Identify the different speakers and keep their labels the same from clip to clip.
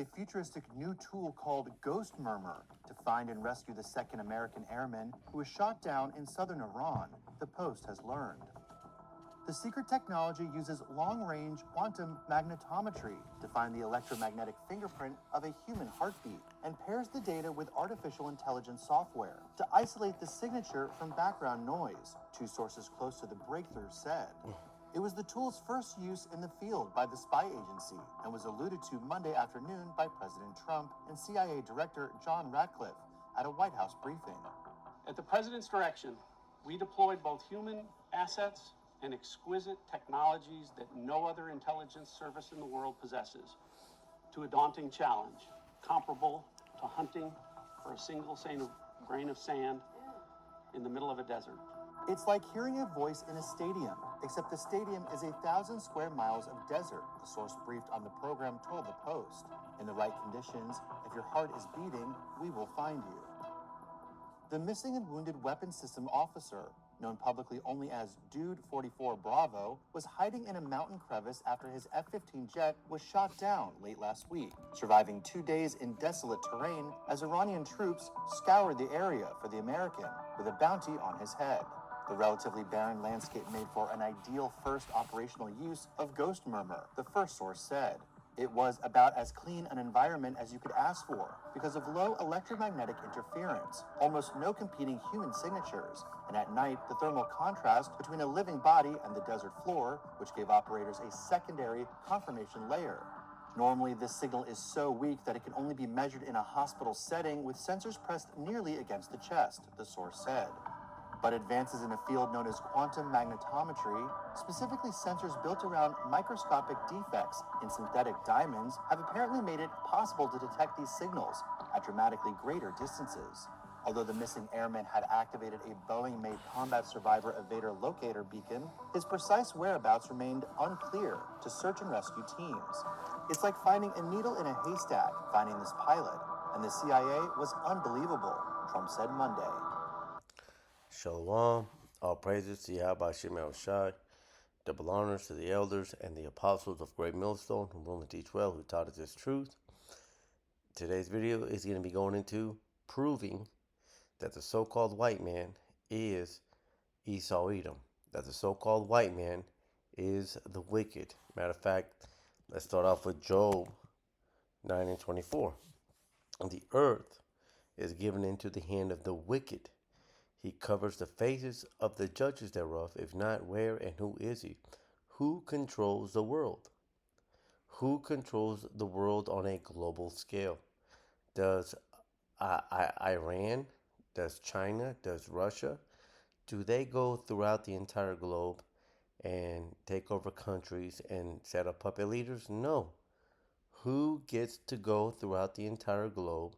Speaker 1: a futuristic new tool called Ghost Murmur to find and rescue the second American airman who was shot down in southern Iran, the Post has learned. The secret technology uses long-range quantum magnetometry to find the electromagnetic fingerprint of a human heartbeat and pairs the data with artificial intelligence software to isolate the signature from background noise, two sources close to the breakthrough said. It was the tool's first use in the field by the spy agency and was alluded to Monday afternoon by President Trump and CIA Director John Ratcliffe at a White House briefing.
Speaker 2: At the President's direction, we deployed both human assets and exquisite technologies that no other intelligence service in the world possesses to a daunting challenge, comparable to hunting for a single grain of sand in the middle of a desert.
Speaker 1: It's like hearing a voice in a stadium, except the stadium is 1,000 square miles of desert, the source briefed on the program told the Post. In the right conditions, if your heart is beating, we will find you. The missing and wounded weapons system officer, known publicly only as Dude 44 Bravo, was hiding in a mountain crevice after his F-15 jet was shot down late last week, surviving 2 days in desolate terrain as Iranian troops scoured the area for the American with a bounty on his head. The relatively barren landscape made for an ideal first operational use of Ghost Murmur, the first source said. It was about as clean an environment as you could ask for because of low electromagnetic interference, almost no competing human signatures, and at night, the thermal contrast between a living body and the desert floor, which gave operators a secondary confirmation layer. Normally, this signal is so weak that it can only be measured in a hospital setting with sensors pressed nearly against the chest, the source said. But advances in a field known as quantum magnetometry, specifically sensors built around microscopic defects in synthetic diamonds, have apparently made it possible to detect these signals at dramatically greater distances. Although the missing airman had activated a Boeing-made combat survivor evader locator beacon, his precise whereabouts remained unclear to search and rescue teams. It's like finding a needle in a haystack, finding this pilot, and the CIA was unbelievable, Trump said Monday.
Speaker 3: Shalom, all praises to Yahweh Shem El Shai, double honors to the elders and the apostles of Great Millstone who rule and teach well, who taught us this truth. Today's video is going to be going into proving that the so-called white man is Esau Edom, that the so-called white man is the wicked. Matter of fact, let's start off with Job 9:24. And the earth is given into the hand of the wicked. He covers the faces of the judges thereof. If not, where and who is he? Who controls the world? Who controls the world on a global scale? Does Iran? Does China? Does Russia? Do they go throughout the entire globe and take over countries and set up puppet leaders? No. Who gets to go throughout the entire globe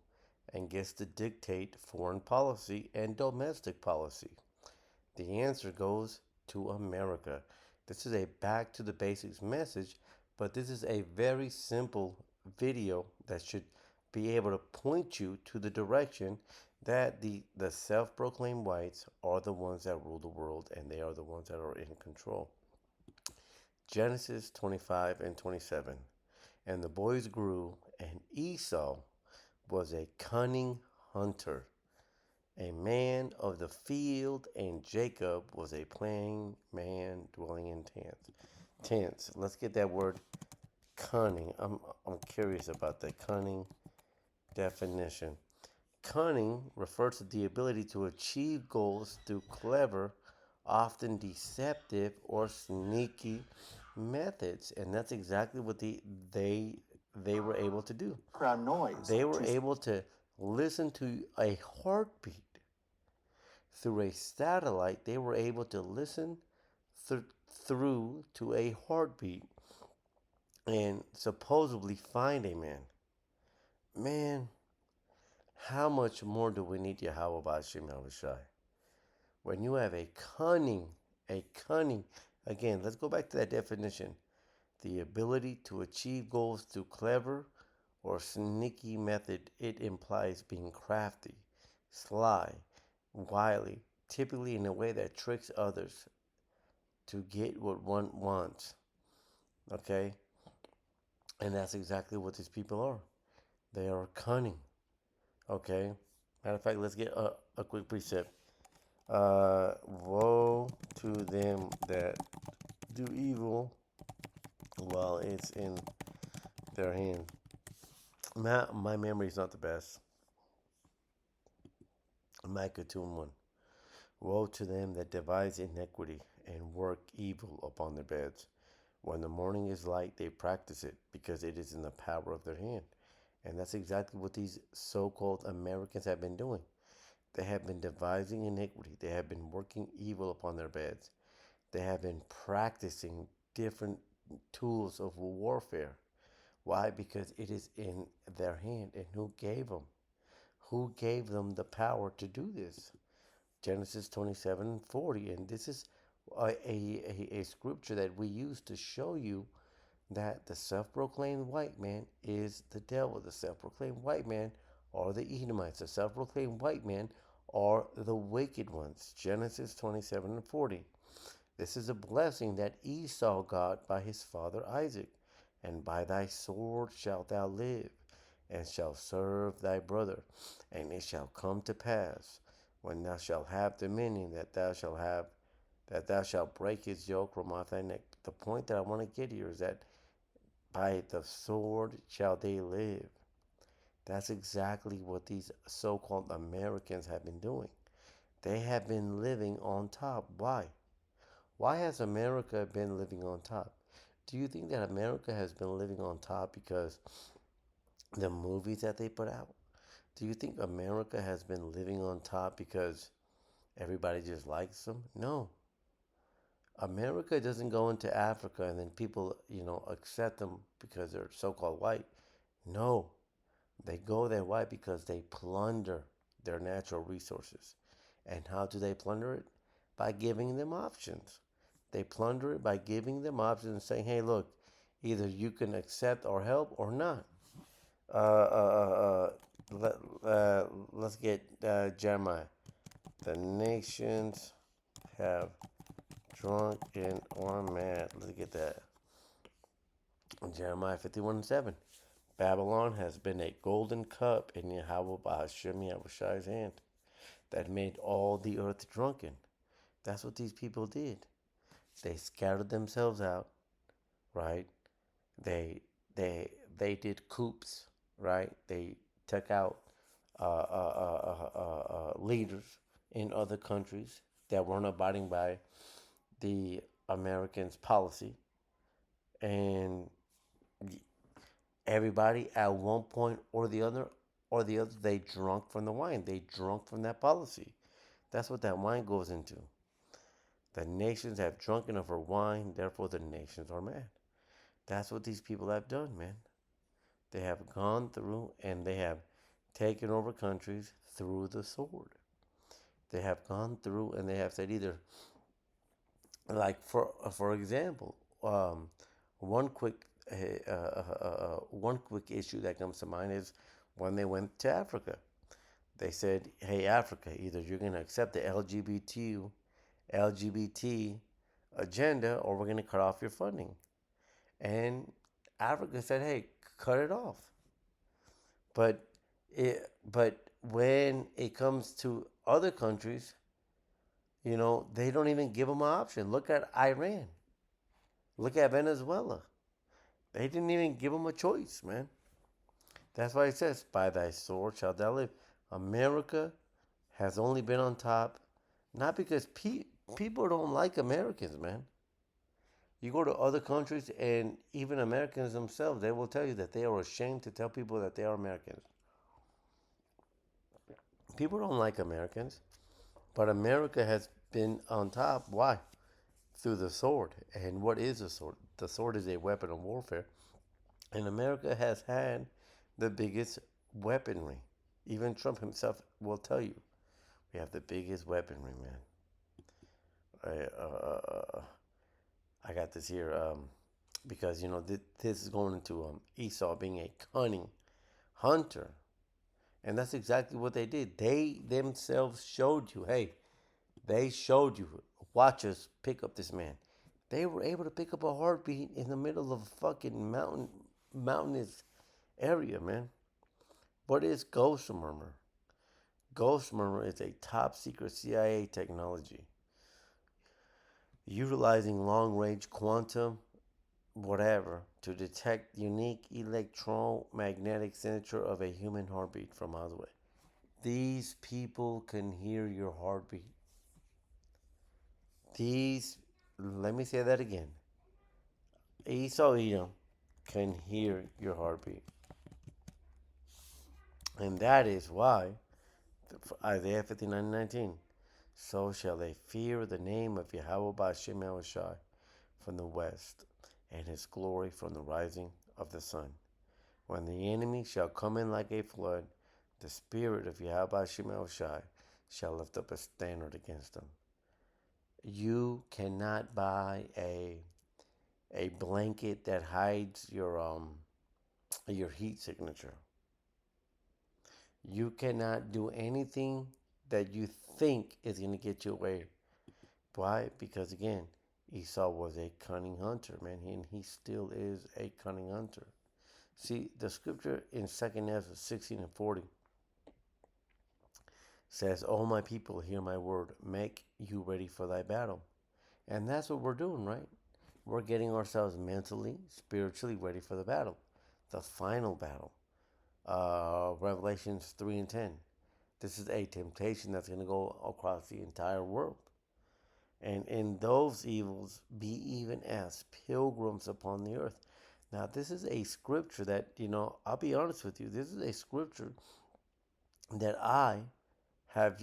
Speaker 3: and gets to dictate foreign policy and domestic policy? The answer goes to America. This is a back to the basics message, but this is a very simple video that should be able to point you to the direction that the self-proclaimed whites are the ones that rule the world, and they are the ones that are in control. Genesis 25:27. And the boys grew, and Esau was a cunning hunter, a man of the field, and Jacob was a plain man dwelling in tents. Let's get that word cunning. I'm curious about the cunning definition. Cunning refers to the ability to achieve goals through clever, often deceptive or sneaky methods, and that's exactly what they were able to do.
Speaker 1: Background noise.
Speaker 3: They were able to listen to a heartbeat through a satellite. They were able to listen through to a heartbeat and supposedly find a man. Man, how much more do we need Yahweh B'Shem Yahushai? When you have a cunning, again, let's go back to that definition. The ability to achieve goals through clever or sneaky method, it implies being crafty, sly, wily, typically in a way that tricks others to get what one wants. Okay? And that's exactly what these people are. They are cunning. Okay? Matter of fact, let's get a quick precept. Woe to them that do evil while it's in their hand. My memory is not the best. Micah 2 and 1. Woe to them that devise iniquity and work evil upon their beds. When the morning is light, they practice it because it is in the power of their hand. And that's exactly what these so called Americans have been doing. They have been devising iniquity. They have been working evil upon their beds. They have been practicing different tools of warfare. Why? Because it is in their hand. And who gave them? Who gave them the power to do this? Genesis 27:40. And this is a scripture that we use to show you that the self-proclaimed white man is the devil. The self-proclaimed white man are the Edomites. The self-proclaimed white man are the wicked ones. Genesis 27:40. This is a blessing that Esau got by his father Isaac. And by thy sword shalt thou live, and shalt serve thy brother. And it shall come to pass, when thou shalt have dominion, that thou shalt break his yoke from off thy neck. The point that I want to get here is that by the sword shall they live. That's exactly what these so-called Americans have been doing. They have been living on top. Why? Why has America been living on top? Do you think that America has been living on top because the movies that they put out? Do you think America has been living on top because everybody just likes them? No. America doesn't go into Africa and then people, accept them because they're so-called white. No. They go there. Why? Because they plunder their natural resources. And how do they plunder it? By giving them options. They plunder it by giving them options and saying, hey, look, either you can accept our help or not. Let's get Jeremiah. The nations have drunken or mad. Let's get that. Jeremiah 51:7. Babylon has been a golden cup in Yahweh Ba'ashem Yahushai's hand that made all the earth drunken. That's what these people did. They scattered themselves out, right? They did coups, right? They took out leaders in other countries that weren't abiding by the Americans' policy, and everybody at one point or the other, they drunk from the wine. They drunk from that policy. That's what that wine goes into. The nations have drunken of her wine, therefore the nations are mad. That's what these people have done, man. They have gone through and they have taken over countries through the sword. They have gone through and they have said either, like for example, one quick issue that comes to mind is when they went to Africa. They said, "Hey, Africa, either you're going to accept the LGBT agenda, or we're going to cut off your funding." And Africa said, "Hey, cut it off." But when it comes to other countries, they don't even give them an option. Look at Iran. Look at Venezuela. They didn't even give them a choice, man. That's why it says, by thy sword shalt thou live. America has only been on top, not because people don't like Americans, man. You go to other countries, and even Americans themselves, they will tell you that they are ashamed to tell people that they are Americans. People don't like Americans, but America has been on top. Why? Through the sword. And what is a sword? The sword is a weapon of warfare. And America has had the biggest weaponry. Even Trump himself will tell you, we have the biggest weaponry, man. I got this here because, this is going into Esau being a cunning hunter. And that's exactly what they did. They themselves showed you, hey, they showed you, watch us pick up this man. They were able to pick up a heartbeat in the middle of a fucking mountainous area, man. What is Ghost Murmur? Ghost Murmur is a top secret CIA technology utilizing long range quantum whatever to detect unique electromagnetic signature of a human heartbeat from miles away. These people can hear your heartbeat. Let me say that again. Esau Edom can hear your heartbeat. And that is why, Isaiah 59:19, so shall they fear the name of Yahweh Ba'Shem Yahushai from the west, and his glory from the rising of the sun. When the enemy shall come in like a flood, the spirit of Yahweh Ba'Shem Yahushai shall lift up a standard against them. You cannot buy a blanket that hides your heat signature. You cannot do anything that you think is going to get you away. Why? Because again, Esau was a cunning hunter, man, and he still is a cunning hunter. See, the scripture in 2nd Ezra 16:40 says, "O my people, hear my word, make you ready for thy battle." And that's what we're doing, right? We're getting ourselves mentally, spiritually ready for the battle, the final battle. Revelations 3:10. This is a temptation that's going to go across the entire world. And in those evils be even as pilgrims upon the earth. Now, this is a scripture that, I'll be honest with you, this is a scripture that I have,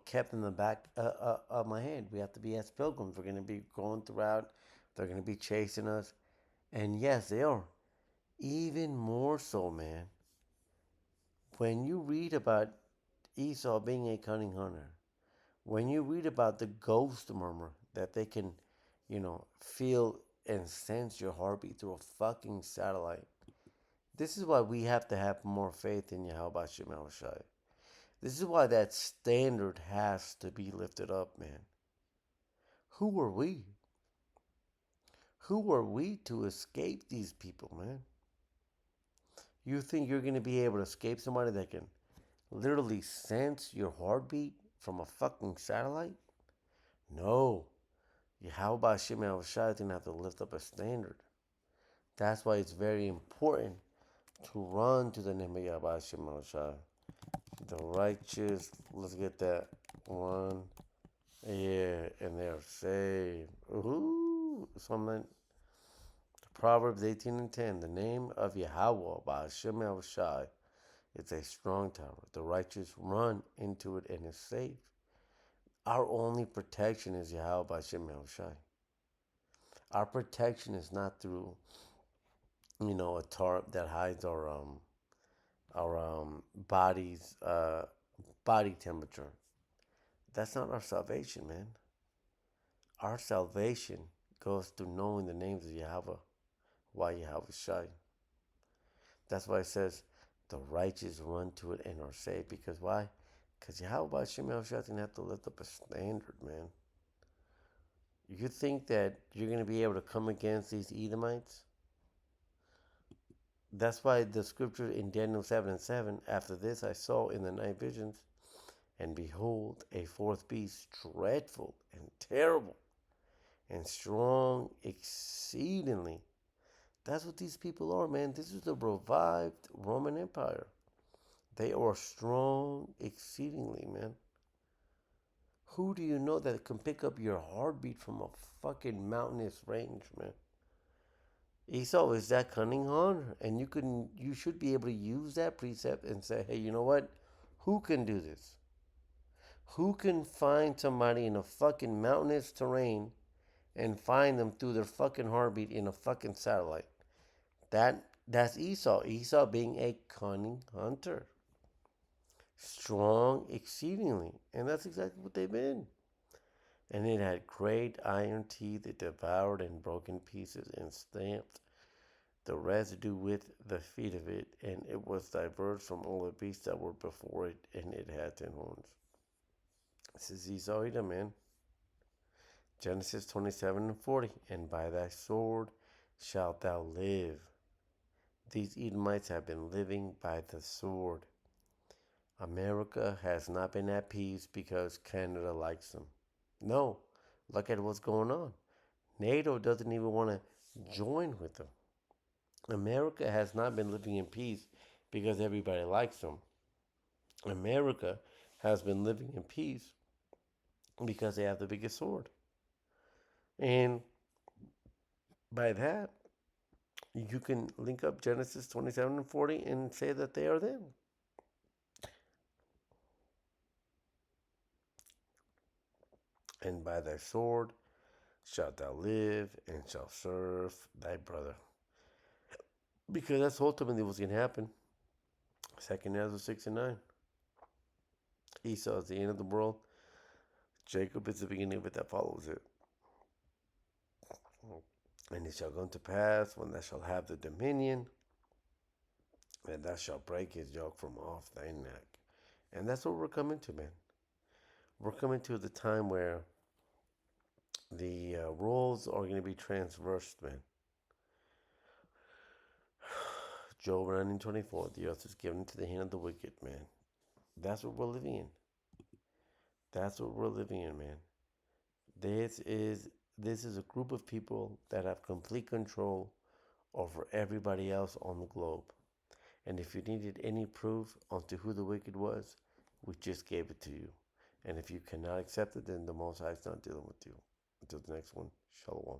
Speaker 3: kept in the back of my head. We have to be as pilgrims. We're going to be going throughout. They're going to be chasing us. And yes, they are. Even more so, man. When you read about Esau being a cunning hunter, when you read about the ghost murmur, that they can, feel and sense your heartbeat through a fucking satellite. This is why we have to have more faith in Yahweh Shemel Shai. This is why that standard has to be lifted up, man. Who are we? Who are we to escape these people, man? You think you're going to be able to escape somebody that can literally sense your heartbeat from a fucking satellite? No. Yahweh Shemel Shai is going to have to lift up a standard. That's why it's very important to run to the name of Yahweh Shemel Shai. The righteous, let's get that one. Yeah, and they're saved. Ooh, something. Proverbs 18:10. The name of Yahweh by Hashem El Shai is a strong tower. The righteous run into it and is safe. Our only protection is Yahweh by Hashem El Shai. Our protection is not through, a tarp that hides our body's body temperature. That's not our salvation, man. Our salvation goes through knowing the names of Yahweh, why Yahweh Shai. That's why it says the righteous run to it and are saved. Because why? Because Yahweh Hashem Shai doesn't have to lift up a standard, man. You think that you're going to be able to come against these Edomites? That's why the scripture in Daniel 7:7, after this I saw in the night visions, and behold, a fourth beast, dreadful and terrible, and strong exceedingly. That's what these people are, man. This is the revived Roman Empire. They are strong exceedingly, man. Who do you know that can pick up your heartbeat from a fucking mountainous range, man? Esau is that cunning hunter, and you should be able to use that precept and say, hey, you know what? Who can do this? Who can find somebody in a fucking mountainous terrain and find them through their fucking heartbeat in a fucking satellite? That's Esau. Esau being a cunning hunter. Strong exceedingly. And that's exactly what they've been. And it had great iron teeth. It devoured and broke in pieces and stamped the residue with the feet of it. And it was diverse from all the beasts that were before it. And it had 10 horns. This is Esau Edom, man. Genesis 27:40. And by thy sword shalt thou live. these Edomites have been living by the sword. America has not been at peace because Canada likes them. No, look at what's going on. NATO doesn't even want to join with them. America has not been living in peace because everybody likes them. America has been living in peace because they have the biggest sword. And by that, you can link up Genesis 27 and 40 and say that they are them. And by thy sword shalt thou live and shalt serve thy brother. Because that's ultimately what's going to happen. 2 Ezra 6 and 9. Esau is the end of the world. Jacob is the beginning of it that follows it. And it shall come to pass when thou shalt have the dominion, that thou shalt break his yoke from off thy neck. And that's what we're coming to, man. We're coming to the time where the roles are going to be transversed, man. Job 19:24, the earth is given into the hand of the wicked, man. That's what we're living in. That's what we're living in, man. This is a group of people that have complete control over everybody else on the globe. And if you needed any proof onto who the wicked was, we just gave it to you. And if you cannot accept it, then the Most High is not dealing with you. Until the next one, Shalom.